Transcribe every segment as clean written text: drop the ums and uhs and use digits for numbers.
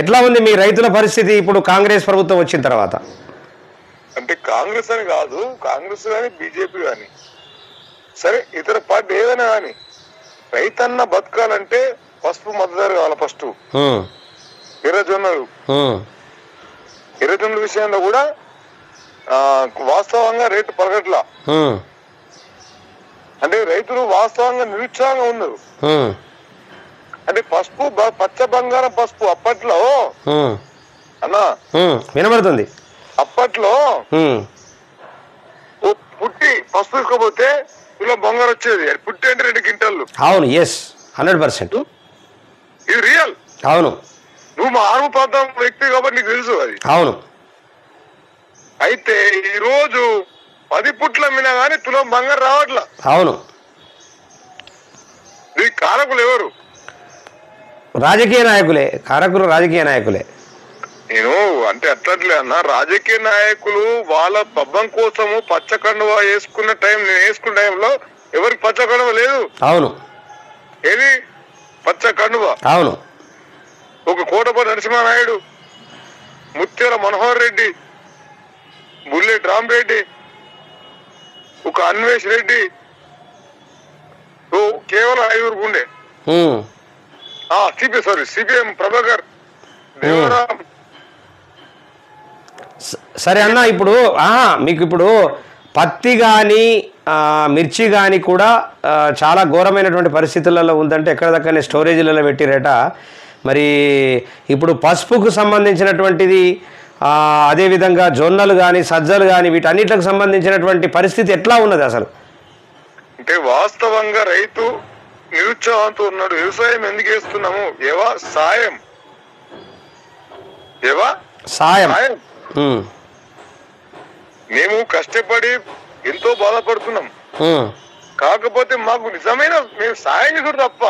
ఎట్లా ఉంది మీ రైతుల పరిస్థితి ఇప్పుడు కాంగ్రెస్ ప్రభుత్వం వచ్చిన తర్వాత? అంటే కాంగ్రెస్ అని కాదు, కాంగ్రెస్ కానీ బీజేపీ కానీ సరే ఇతర పార్టీ ఏదైనా కానీ రైతన్న బతకాలంటే పసుపు మద్దతు కావాలి. ఫస్ట్ ఎర్రజొన్నల విషయంలో కూడా వాస్తవంగా రేటు పరగట్లా. అంటే రైతులు వాస్తవంగా నిరుత్సాహంగా ఉన్నారు. అంటే పసుపు పచ్చ బంగారం పసుపు అప్పట్లో అన్నా వినబడుతుంది. అప్పట్లో పుట్టి పసుపు తీసుకోపోతే ఇలా బంగారం వచ్చేది. పుట్టి అంటే 2 క్వింటాళ్ళు. అవును, ఎస్ 100%. ఇది రియల్. అవును, నువ్వు మా ఆర్మ ప్రాంతం వ్యక్తి కాబట్టి నీకు తెలుసు అది. అవును. అయితే ఈ రోజు 10 పుట్ల అమ్మినా గానీ తులం బంగారం రావట్లా. అవును. ఈ కారకులు ఎవరు? రాజకీయ నాయకులే. కారకులు రాజకీయ నాయకులే. నేను అంటే అట్లట్లే అన్న, రాజకీయ నాయకులు వాళ్ళ పబ్బం కోసము పచ్చ కండువా వేసుకున్న నేను వేసుకున్న టైంలో ఎవరికి పచ్చ కండువ లేదు. అవును. ఏది పచ్చ కండువా? అవును. ఒక కోటపల్లి నరసింహానాయుడు, ముత్యాల మనోహర్ రెడ్డి, బుల్లెట్ రామరెడ్డి, ఒక అన్వేష్ రెడ్డి, కేవలం 5 ఉండే. సిపిఎం ప్రభాకర్, దేవరాం. సరే అన్న, ఇప్పుడు మీకు ఇప్పుడు పత్తి కానీ మిర్చి కానీ కూడా చాలా ఘోరమైనటువంటి పరిస్థితులలో ఉందంటే ఎక్కడిదక్కడనే స్టోరేజీలలో పెట్టిరేట. మరి ఇప్పుడు పసుపుకు సంబంధించినటువంటిది అదేవిధంగా జొన్నలు కానీ సజ్జలు కానీ వీటన్నిటికి సంబంధించినటువంటి పరిస్థితి ఎట్లా ఉన్నది అసలు? అంటే వాస్తవంగా రైతు నిరుత్సాహంతో ఉన్నాడు. వ్యవసాయం ఎందుకు వేస్తున్నాము? సాయం. మేము కష్టపడి ఎంతో బాధపడుతున్నాం. కాకపోతే మాకు నిజమైన మేము సాయం చేసుడు తప్ప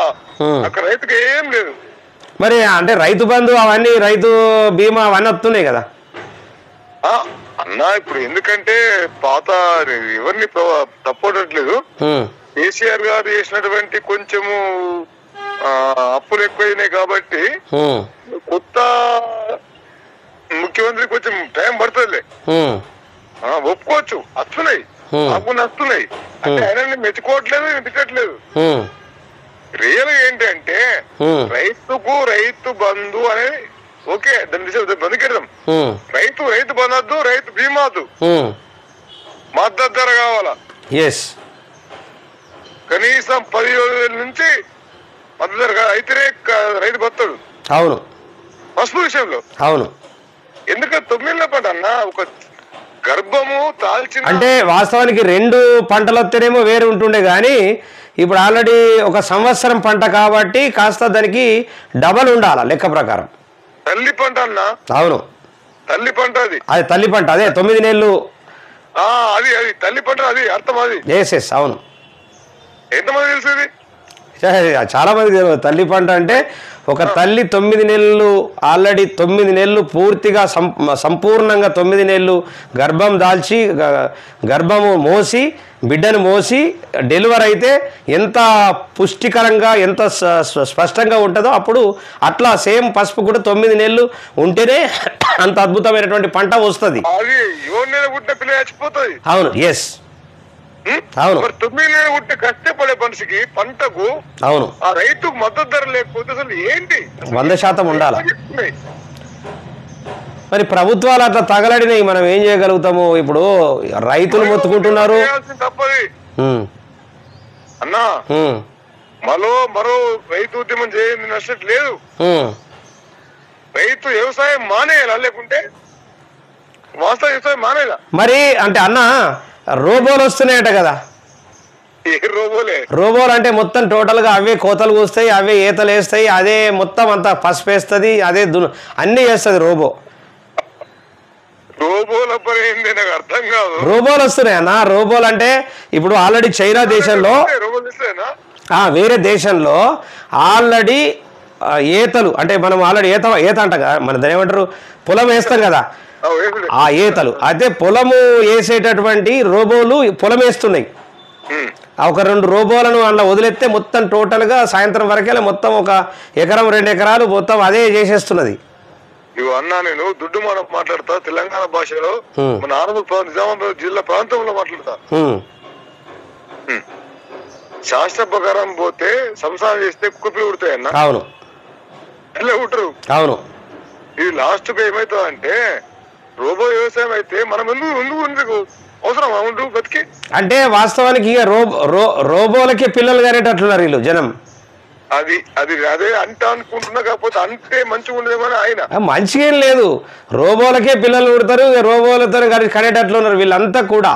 అక్కడ రైతుకి ఏం లేదు. మరి అంటే రైతు బంధు అవన్నీ రైతు బీమా అవన్నీ వస్తున్నాయి కదా అన్నా. ఇప్పుడు ఎందుకంటే పాత ఎవరిని తప్పట్లేదు. కేసీఆర్ గారు చేసినటువంటి కొంచెము అప్పులు ఎక్కువైనాయి కాబట్టి కొత్త ముఖ్యమంత్రి కొంచెం టైం పడుతుందిలే. ఒప్పుకోవచ్చు, వస్తున్నాయి, అప్పులు వస్తున్నాయి. అంటే ఆయన మెచ్చుకోవట్లేదు, ఎదుకట్లేదు. రియల్ ఏంటంటే రైతు బంధు అనేది ఓకే, దాన్ని బంధుకెడదాం. రైతు బంధు, రైతు బీమాదు, మద్దతు ధర కావాలా. కనీసం 10,000 నుంచి మద్దతు ధర అయితేనే రైతు బతాడు. అవును. పసుపు విషయంలో అవును. ఎందుకంటే 9 పంట అన్న ఒక గర్భము తాల్చిన అంటే వాస్తవానికి 2 పంటలు వస్తేనేమో వేరు ఉంటుండే కానీ ఇప్పుడు ఆల్రెడీ ఒక సంవత్సరం పంట కాబట్టి కాస్త దానికి డబల్ ఉండాల లెక్క ప్రకారం. తల్లి పంట అన్న. అవును, తల్లి పంట. అది తల్లి పంట. అదే 9 నెలలు అది తల్లి పంట. అది అర్థం. అది ఎస్. అవును. ఎంతమంది తెలుసు? చాలా మంది తెలియదు. తల్లి పంట అంటే ఒక తల్లి 9 నెలలు ఆల్రెడీ 9 నెలలు పూర్తిగా సంపూర్ణంగా 9 నెలలు గర్భం దాల్చి గర్భము మోసి బిడ్డను మోసి డెలివరీ అయితే ఎంత పుష్టికరంగా ఎంత స్పష్టంగా ఉంటుందో అప్పుడు అట్లా సేమ్ పసుపు కూడా 9 నెలలు ఉంటేనే అంత అద్భుతమైనటువంటి పంట వస్తుంది. అవును. ఎస్. అవును. 9 నెలలు ఉంటే కష్టపడే మనిషికి పంటకు అవును ఆ రైతుకు మద్దతు ధర లేకపోతే అసలు ఏంటి? 100% ఉండాలి. మరి ప్రభుత్వాలు అట్లా తగలడినాయి, మనం ఏం చేయగలుగుతాము? ఇప్పుడు రైతులు మొత్తుకుంటున్నారు. అన్నా మరో రైతు ఉద్యమం చేయండి నష్టం లేదు. రైతు వ్యవసాయం మానేయాలా లేకుంటే వాస్తవ వ్యవసాయం మానేయాలా? మరి అంటే అన్న రోబోలు వస్తున్నాయట కదా. రోబోలు అంటే మొత్తం టోటల్ గా అవే కోతలు కూస్తాయి, అవే ఈతలు వేస్తాయి, అదే మొత్తం అంతా పసుపు వేస్తుంది, అదే అన్ని చేస్తుంది రోబో. రోబోలు వస్తున్నాయి అన్న. రోబోలు అంటే ఇప్పుడు ఆల్రెడీ చైనా దేశంలో వేరే దేశంలో ఆల్రెడీ ఈతలు అంటే మనం ఆల్రెడీ ఈత అంట కదా, మన దాని ఏమంటారు, పొలం వేస్తాం కదా, ఆ ఈతలు అయితే పొలము వేసేటటువంటి రోబోలు పొలం వేస్తున్నాయి. ఒక 2 రోబోలను అందులో వదిలేస్తే మొత్తం టోటల్గా సాయంత్రం వరకే మొత్తం 1 ఎకరం 2 ఎకరాలు మొత్తం అదే చేసేస్తున్నది. ఇవి అన్నా నేను దుడ్డు మనం మాట్లాడతా తెలంగాణ భాషలో హ్మ్. మన ఆనంద్ నిజామాబాద్ జిల్లా ప్రాంతంలో మాట్లాడతా. హ్మ్. శాస్త్ర ప్రకారం పోతే సంసారం చేస్తే కుక్కపిల్లి ఉడతాయన్న, అవును పిల్ల ఉట్టరు. అవును ఇది లాస్ట్ గా ఏమైతుందంటే రోబో వ్యవసాయం అయితే మనం ఎందుకు అవసరం ఉండు బతికి. అంటే వాస్తవానికి ఇక రోబోలకే పిల్లలు కనేటట్లున్నారు వీళ్ళు జనం. అది అది అదే అంటే అనుకుంటున్నా, కాకపోతే అంటే మంచిగా ఉండదేమని ఆయన. మంచిగా ఏం లేదు, రోబోలకే పిల్లలు పుడతారు, రోబోలతో కనేటట్లు ఉన్నారు వీళ్ళంతా కూడా.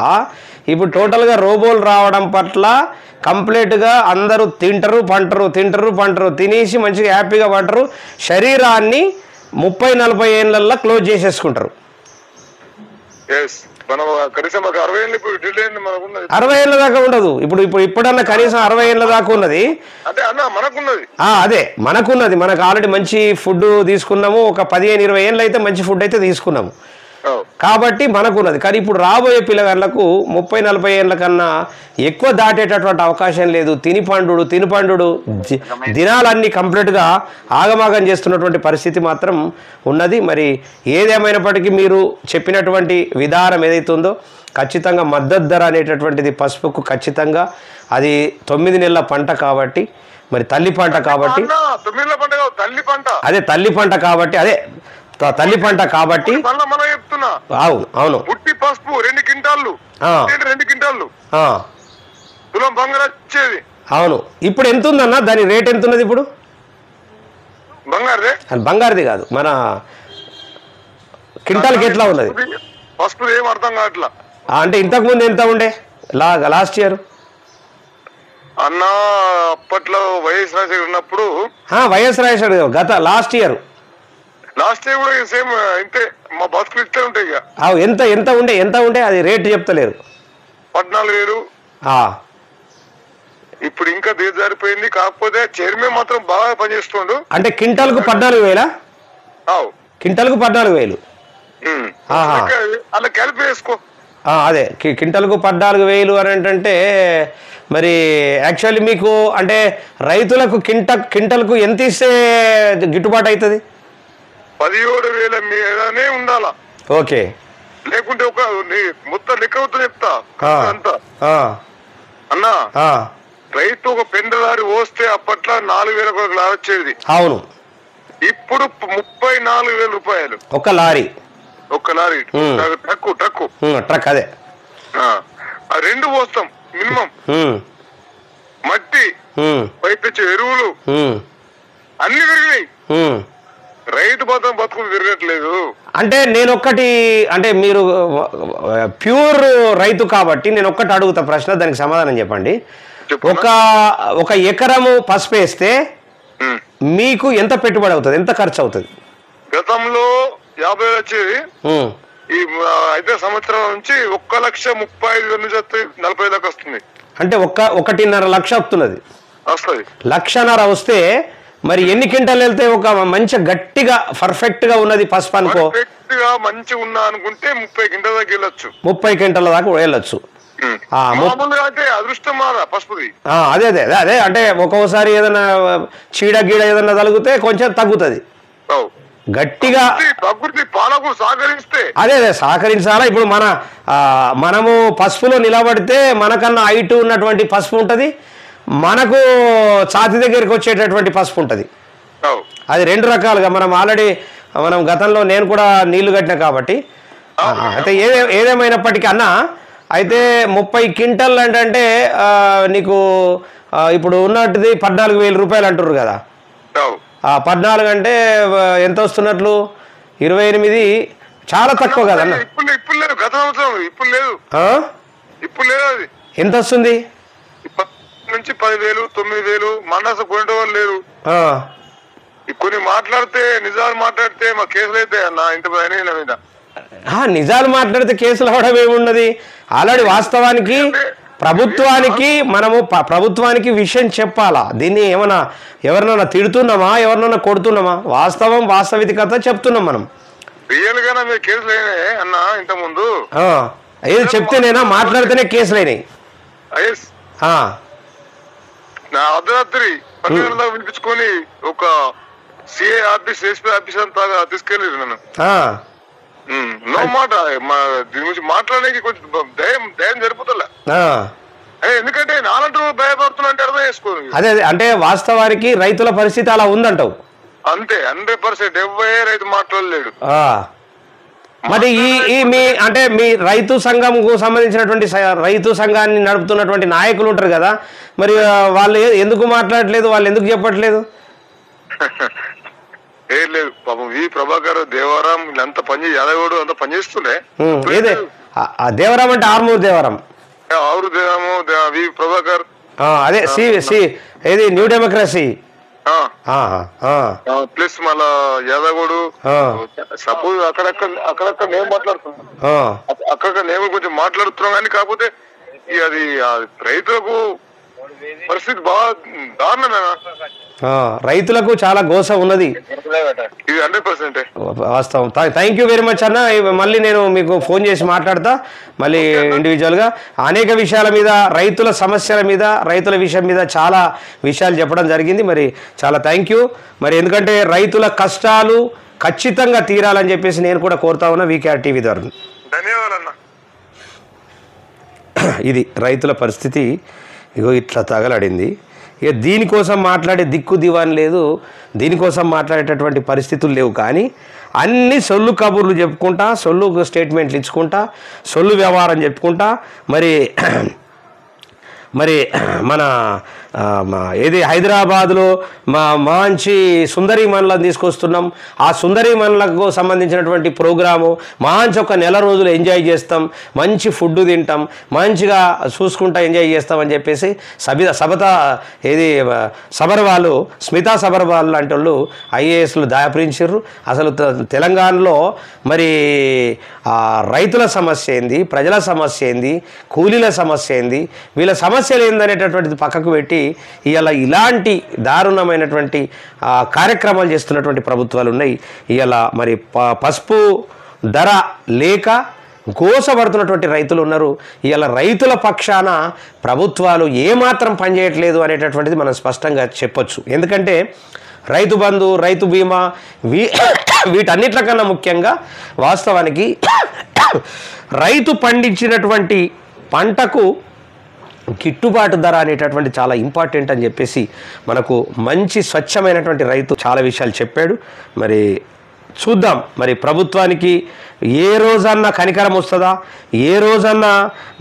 ఇప్పుడు టోటల్గా రోబోలు రావడం పట్ల కంప్లీట్గా అందరూ తింటారు పంటరు తినేసి మంచిగా హ్యాపీగా పంటరు, శరీరాన్ని 30-40 ఏళ్ళల్లో క్లోజ్ చేసేసుకుంటారు. మనం కనీసం 60 ఏళ్ళు ఇప్పుడు ఢిల్లీ మనకు 60 ఏళ్ళ దాకా ఉండదు. ఇప్పుడన్నా కనీసం 60 ఏళ్ళ దాకా ఉన్నది. అంటే అన్న మనకున్నది అదే మనకున్నది. మనకు ఆల్రెడీ మంచి ఫుడ్ తీసుకున్నాము, ఒక 15-20 ఏళ్ళు అయితే మంచి ఫుడ్ అయితే తీసుకున్నాము కాబట్టి మనకున్నది. కానీ ఇప్పుడు రాబోయే పిల్లగాళ్ళకు 30-40 ఏళ్ళ కన్నా ఎక్కువ దాటేటటువంటి అవకాశం లేదు. తినిపండు దినాలన్నీ కంప్లీట్గా ఆగమాగం చేస్తున్నటువంటి పరిస్థితి మాత్రం ఉన్నది. మరి ఏదేమైనప్పటికీ మీరు చెప్పినటువంటి విధానం ఏదైతే ఉందో ఖచ్చితంగా మద్దతు ధర అనేటటువంటిది పసుపుకు ఖచ్చితంగా అది 9 నెలల పంట కాబట్టి, మరి తల్లి పంట కాబట్టి, అదే తల్లి పంట కాబట్టి, అదే తల్లి పంట కాబట్టి అవును అవును పుట్టి పసుపు 2 క్వింటాళ్ళు 2 క్వింటాళ్ళు తులం బంగారు వచ్చేది. అవును ఇప్పుడు ఎంత ఉందన్న దాని రేట్ ఎంత ఉన్నది ఇప్పుడు? బంగారుది కాదు, మన క్వింటాల్కి ఎట్లా ఉన్నది పసుపు? ఏం అర్థం కావట్లా. అంటే ఇంతకు ముందు ఎంత ఉండే లాస్ట్ ఇయర్ అన్న? అప్పట్లో వైఎస్ రాజశేఖర్ ఉన్నప్పుడు వైఎస్ రాజశేఖర్ గత లాస్ట్ ఇయర్ కూడా సేమ్ ఇంతే. మా బతుకులు ఇస్తే ఉంటాయి. ఇక ఎంత ఉండే అది రేట్ చెప్తలేరు. 14,000. ఇప్పుడు ఇంకా దిగజారిపోయింది. కాకపోతే చైర్మన్ మాత్రం బాగా పనిచేస్తుండు. అంటే క్వింటాల్కు 14,000? క్వింటాల్కు 14,000 అలా కలిపి వేసుకో. అదే క్వింటాల్కు 14,000 అని అంటే మరి యాక్చువల్లీ మీకు అంటే రైతులకు క్వింటల్కు ఎంత ఇస్తే గిట్టుబాటు అవుతుంది? 17,000 మీదనే ఉండాలా. ఓకే, లేకుంటే ఒక మొత్తం లెక్క చెప్తా అంతా అన్నా. రైతు ఒక పెండలారి పోస్తే అప్పట్లో 4,000 వచ్చేది. అవును, ఇప్పుడు 34,000 రూపాయలు ఒక లారీ. ట్రక్ అదే 2 పోస్తాం మినిమం. మట్టి పైపెచ్చు ఎరువులు అన్ని పెరిగినాయి. రైతు మాత్రం బతుకులు తిరగట్లేదు. అంటే మీరు ప్యూర్ రైతు కాబట్టి నేను ఒక్కటి అడుగుతా ప్రశ్న, దానికి సమాధానం చెప్పండి. ఒక ఎకరము పసుపు వేస్తే మీకు ఎంత పెట్టుబడి అవుతుంది, ఎంత ఖర్చు అవుతుంది? గతంలో 50,000 వచ్చేది. ఈ 5 సంవత్సరాల నుంచి 1,35,000 నుంచి 40,000 దాకా వస్తుంది. అంటే 1.5 లక్ష వస్తున్నది. 1.5 లక్ష వస్తే మరి ఎన్ని క్వింటాలు వెళ్తే ఒక మంచి గట్టిగా పర్ఫెక్ట్ గా ఉన్నది పసుపు అనుకో, మంచిగా ఉన్నా అనుకుంటే 30 క్వింటాల దాకా వెళ్ళొచ్చు. 30 క్వింటాల దాకా వెళ్ళొచ్చు. అదృష్టం పసుపుది. అదే అదే అదే అంటే ఒక్కోసారి ఏదైనా చీడ గీడ ఏదైనా తగులుతే కొంచెం తగ్గుతుంది గట్టిగా. అదే అదే సహకరించాలా. ఇప్పుడు మనము పసుపులో నిలబడితే మనకన్నా హైట్ ఉన్నటువంటి పసుపు ఉంటుంది, మనకు ఛాతి దగ్గరికి వచ్చేటటువంటి పసుపు ఉంటుంది. అది 2 రకాలుగా మనం ఆల్రెడీ గతంలో నేను కూడా నీళ్లు కట్టినా కాబట్టి. అయితే ఏదేమైనప్పటికీ అన్న, అయితే 30 క్వింటల్ అంటే నీకు ఇప్పుడు ఉన్నట్టుది 14,000 రూపాయలు అంటున్నారు కదా. 14 అంటే ఎంత వస్తున్నట్లు? 28. చాలా తక్కువ కదన్న. ఎంత వస్తుంది? నుంచి 10,000 9,000 మనస కొనే వాళ్ళు లేరు. కొన్ని మాట్లాడితే నిజాలు మాట్లాడితే మా కేసులు అయితే అన్న ఇంత మీద. నిజాలు మాట్లాడితే కేసులు అవడం ఏమున్నది? ఆల్రెడీ వాస్తవానికి ప్రభుత్వానికి విషయం చెప్పాలా. దీన్ని ఎవరినైనా తిడుతున్నామా, ఎవరినైనా కొడుతున్నామా? వాస్తవికత చెప్తున్నాం మనం. రియల్ గా మీరు కేసులు అయినాయి అన్న ఇంత ముందు. ఏది చెప్తేనేనా మాట్లాడితేనే కేసులు అయినాయి. నా అర్ధరాత్రి 12 వినిపించుకొని ఒక సిఏ ఆఫీస్ ఎస్పీ ఆఫీస్ అంతా తీసుకెళ్ళారు నన్ను. ఆ, నో మాట దీని గురించి మాట్లాడడానికి కొంచెం దయం జరుపుతలే. ఆ. ఎందుకంటే నాలంటూ భయపడుతున్నా అంటే అర్థం చేసుకోరు. అదే అదే అంటే వాస్తవానికి రైతుల పరిస్థితి అలా ఉందంటావు. అంతే 100% ఎవ్వరే రైతు మాట్లాడలేడు. మరి ఈ మీ అంటే మీ రైతు సంఘంకు సంబంధించినటువంటి రైతు సంఘాన్ని నడుపుతున్నటువంటి నాయకులు ఉంటారు కదా, మరి వాళ్ళు ఎందుకు మాట్లాడలేదు, వాళ్ళు ఎందుకు చెప్పట్లేదు? ఏం లేదు పాపం వి ప్రభాకర్ దేవరాం వీళ్ళంతా యాదవుడు అంతా పనిచేస్తుండే. ఏదే దేవరాం అంటే ఆర్మూర్ దేవరాం, ఆరు దేవము వి ప్రభాకర్, అదే ఏది న్యూ డెమోక్రసీ ప్లస్ మళ్ళా యాదవుడు. సపోజ్ అక్కడక్కడ నేను మాట్లాడుతున్నా, అక్కడ నేను కొంచెం మాట్లాడుతున్నాం కానీ కాకపోతే అది రైతులకు పరిస్థితి బాగా దారుణమేనా, రైతులకు చాలా గోస ఉన్నది ఇది 100%. వాస్తవం. థ్యాంక్ యూ వెరీ మచ్ అన్న. మళ్ళీ నేను మీకు ఫోన్ చేసి మాట్లాడతా మళ్ళీ ఇండివిజువల్గా అనేక విషయాల మీద, రైతుల సమస్యల మీద, రైతుల విషయం మీద చాలా విషయాలు చెప్పడం జరిగింది. మరి చాలా థ్యాంక్ యూ. మరి ఎందుకంటే రైతుల కష్టాలు ఖచ్చితంగా తీరాలని చెప్పేసి నేను కూడా కోరుతా ఉన్నా వీకేఆర్ టీవీ ద్వారా. ధన్యవాదాలన్న. ఇది రైతుల పరిస్థితి, ఇగో ఇట్లా తగలడింది. ఇక దీనికోసం మాట్లాడే దిక్కు దివాన్ లేదు, దీనికోసం మాట్లాడేటటువంటి పరిస్థితులు లేవు. కానీ అన్ని సొల్లు కబుర్లు చెప్పుకుంటా, సొల్లు స్టేట్మెంట్లు ఇచ్చుకుంటా, సొల్లు వ్యవహారం చెప్పుకుంటా మరి మన ఏది హైదరాబాద్లో మంచి సుందరీమణులను తీసుకొస్తున్నాం. ఆ సుందరీమణులకు సంబంధించినటువంటి ప్రోగ్రాము మంచి ఒక నెల రోజులు ఎంజాయ్ చేస్తాం, మంచి ఫుడ్ తింటాం, మంచిగా చూసుకుంటా ఎంజాయ్ చేస్తామని చెప్పేసి సబర్వాలు స్మితా సబర్వాల్ లాంటి వాళ్ళు ఐఏఎస్లు దాపరించారు. అసలు తెలంగాణలో మరి రైతుల సమస్య ఏంది, ప్రజల సమస్య ఏంది, కూలీల సమస్య ఏంది, వీళ్ళ సమస్యలు ఏందనేటటువంటిది పక్కకు పెట్టి ఇవాళ ఇలాంటి దారుణమైనటువంటి కార్యక్రమాలు చేస్తున్నటువంటి ప్రభుత్వాలు ఉన్నాయి. ఇవాళ మరి పసుపు ధర లేక గోసపడుతున్నటువంటి రైతులు ఉన్నారు. ఇవాళ రైతుల పక్షాన ప్రభుత్వాలు ఏమాత్రం పనిచేయట్లేదు అనేటటువంటిది మనం స్పష్టంగా చెప్పొచ్చు. ఎందుకంటే రైతు బంధు, రైతు బీమా వీటన్నిటికన్నా ముఖ్యంగా వాస్తవానికి రైతు పండించినటువంటి పంటకు గిట్టుబాటు ధర అనేటటువంటి చాలా ఇంపార్టెంట్ అని చెప్పేసి మనకు మంచి స్వచ్ఛమైనటువంటి రైతు చాలా విషయాలు చెప్పాడు. మరి చూద్దాం, మరి ప్రభుత్వానికి ఏ రోజన్నా కనికరం వస్తుందా, ఏ రోజన్నా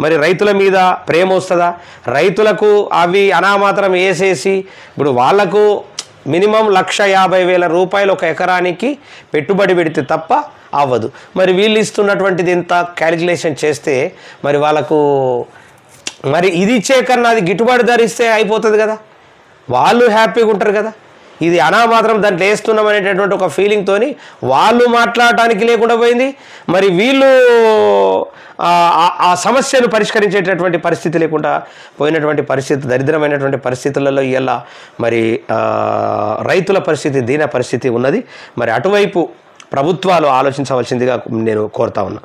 మరి రైతుల మీద ప్రేమ వస్తుందా? రైతులకు అవి అనామాత్రం వేసేసి ఇప్పుడు వాళ్లకు మినిమం 1,50,000 రూపాయలు ఒక ఎకరానికి పెట్టుబడి పెడితే తప్ప అవ్వదు. మరి వీళ్ళు ఇస్తున్నటువంటిది ఎంత క్యాలిక్యులేషన్ చేస్తే మరి వాళ్ళకు మరి ఇది ఇచ్చే కన్నా అది గిట్టుబాటు ధర ఇస్తే అయిపోతుంది కదా, వాళ్ళు హ్యాపీగా ఉంటారు కదా. ఇది అనామాత్రం దాంట్లో వేస్తున్నాం అనేటటువంటి ఒక ఫీలింగ్తో వాళ్ళు మాట్లాడటానికి లేకుండా పోయింది. మరి వీళ్ళు ఆ సమస్యను పరిష్కరించేటటువంటి పరిస్థితి లేకుండా పోయినటువంటి పరిస్థితి, దరిద్రమైనటువంటి పరిస్థితులలో ఇవాళ మరి రైతుల పరిస్థితి దీన పరిస్థితి ఉన్నది. మరి అటువైపు ప్రభుత్వాలు ఆలోచించవలసిందిగా నేను కోరుతా ఉన్నా.